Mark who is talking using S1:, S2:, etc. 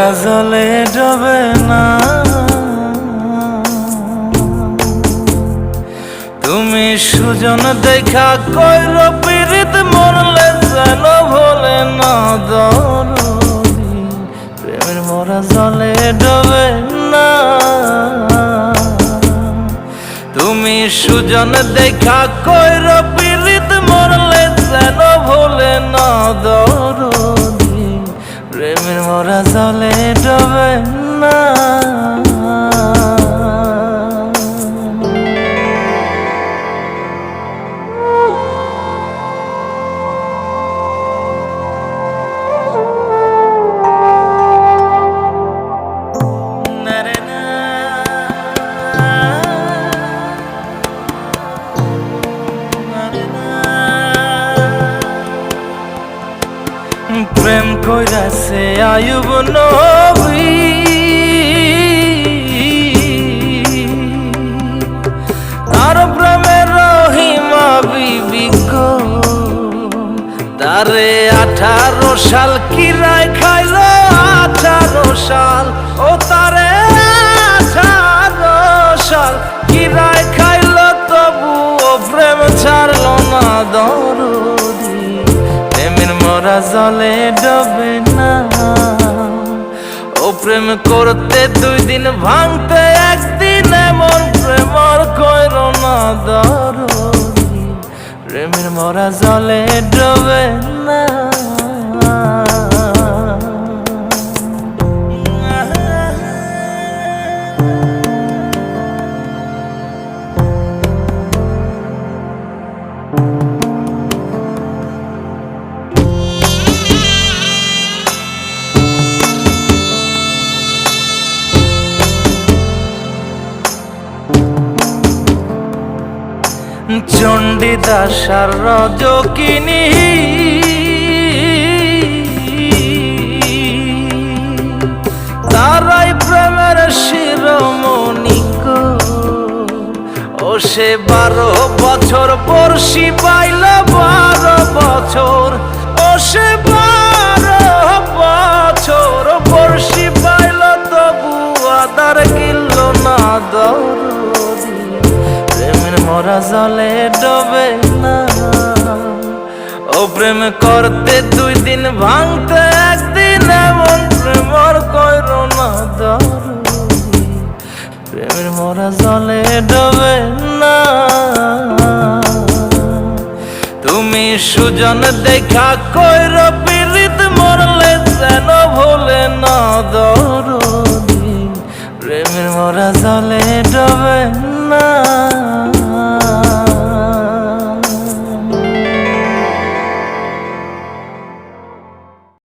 S1: মরা জলে ডবে না, তুমি সুজন দেখা কইর পীড়িত মরলে যেন ভোলে না দরদি। প্রেমের মরা জলে ডবে না, তুমি সুজন দেখা কইর পীড়িত মরলে যেন ভোলে না দরদি। প্রেমের মরা জলে ডবে না। প্রেম কইরাছে আয়ুব নবী, তার প্রেমের রহিমা বিবি গো। তারে 18 সাল কিরায় খাইল, 18 সাল ও তারে 18 সাল কিরায় খাইল, তবু ও প্রেম ছাড়ল না দরদি। প্রেমের মরা জলে ডবে না, ও প্রেম করতে 2 দিন ভাঙতে 1 দিন, এমন প্রেমর কইর না দরদি। প্রেমের মরা জলে ডবে না। চণ্ডীদাস আর রজকিনী, তারাই প্রেমের শিরোমণি গো। ও সে 12 বছর বর্ষি পাইল, 12 বছর ও সে 12 বছর বর্ষি পাইল, তবু আদার গিলল না দরদি। প্রেমের মরা জলে ডবে না, ও প্রেম করতে 2 দিন ভাঙতে 1 দিন, এমন প্রেমর কইর না দরদি। প্রেমের মরা জলে ডবে না, তুমি সুজন দেখা কইর পীড়িত মরলে যেন ভোলে না